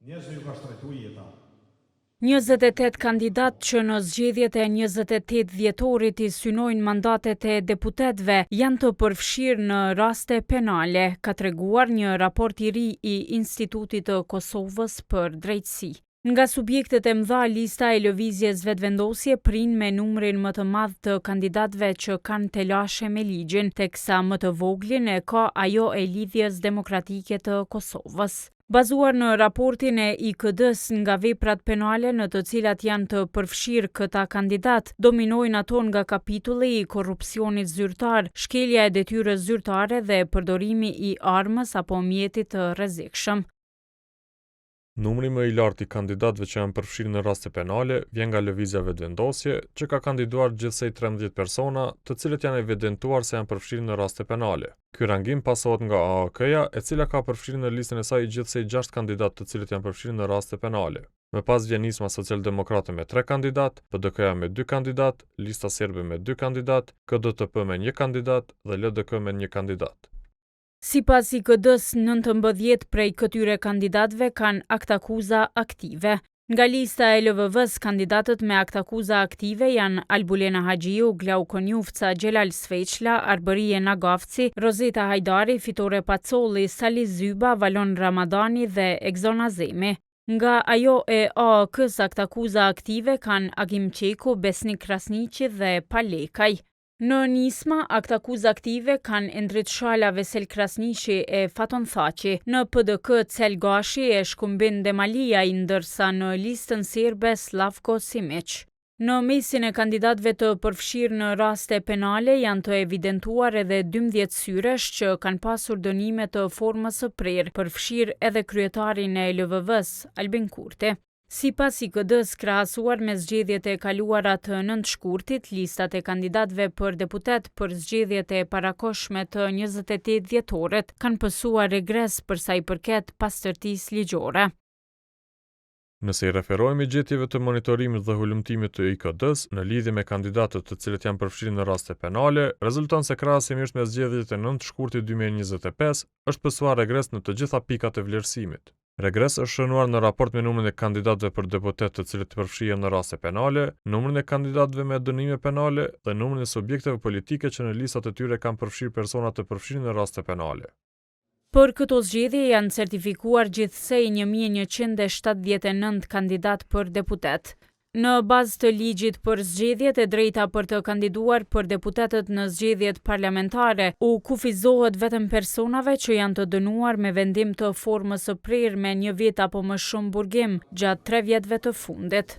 Njerëzve ju ka shtrajtuar jeta. 28 kandidat që në zgjedhjet e 28 dhjetorit i synojnë mandatet e deputetëve janë të përfshirë në raste penale, ka treguar një raport i ri i Institutit të Kosovës për drejtësi. Nga subjektet e mëdha, lista e lëvizjes vetëvendosje prin me numrin më të madh të kandidatëve që kanë telashe me ligjin, teksa më të voglin e ka ajo e Lidhjes Demokratike të Kosovës. Bazuar në raportin e IKD-s, nga veprat penale në të cilat janë të përfshirë këta kandidat, dominojnë ato nga kapitulli i korrupsionit zyrtar, shkelja e detyrës zyrtare dhe përdorimi i armës apo mjetit të rrezikshëm. Numri më i lartë i kandidatëve që janë përfshirë në raste penale vjen nga lëvizja vetëvendosje, që ka kandiduar gjithsej 13 persona, të cilët janë evidentuar se janë përfshirë në raste penale. Ky rangim pasohet nga AAK-ja, e cila ka përfshirë në listën e saj gjithsej 6 kandidatë të cilët janë përfshirë në raste penale. Më pas vjen Nisma Socialdemokrate me 3 kandidat, PDK-ja me 2 kandidat, Lista Serbe me 2 kandidat, KDTP me 1 kandidat dhe LDK me 1 kandidat. Sipas IKD-s, 19 prej këtyre kandidatëve kanë aktakuza aktive. Nga lista e LVV-s, kandidatët me aktakuza aktive janë Albulena Haxhiu, Glauko Njufca, Xhelal Sveçla, Arbërie Nagafci, Rozeta Hajdari, Fitore Pacolli, Sali Zyba, Valon Ramadani dhe Egzon Azemi. Nga ajo e AAK-s, aktakuza aktive kanë Agim Qeku, Besnik Krasniqi dhe Palekaj. Në Nisma, aktakuza aktive kanë Endrit Shala, Vesel Krasniqi e Faton Thaqi, në PDK Cel Gashi e Shkumbin Demalijaj, ndërsa në listën serbe Slavko Simić. Në mesin e kandidatëve të përfshirë në raste penale janë të evidentuar edhe 12 syresh që kanë pasur dënime të formës së prerë, përfshirë edhe kryetarin e LVV-s, Albin Kurti. Sipas IKD-s, krahasuar me zgjedhjet e kaluara të 9 shkurtit, listat e kandidatëve për deputet për zgjedhjet e parakohshme të 28 dhjetorit kanë pësuar regres për sa i përket pastërtisë ligjore. Nëse i referohemi gjetjeve të monitorimit dhe hulumtimit të IKD-s në lidhje me kandidatët të cilët janë përfshirë në raste penale, rezulton se krahasimisht me zgjedhjet e 9 shkurtit 2025 është pësuar regres në të gjitha pikat e vlerësimit. Regres është shënuar në raport me numrin e kandidatëve për deputet të cilët përfshihen në raste penale, numrin e kandidatëve me dënime penale dhe numrin e subjekteve politike që në listat e tyre kanë përfshirë persona të përfshirë në raste penale. Për këto zgjedhje janë certifikuar gjithsej 1179 kandidat për deputet. Në bazë të ligjit për zgjedhjet, e drejta për të kandiduar për deputetët në zgjedhjet parlamentare u kufizohet vetëm personave që janë të dënuar me vendim të formës së prerë me 1 vjet apo më shumë burgim gjatë 3 vjetëve të fundit.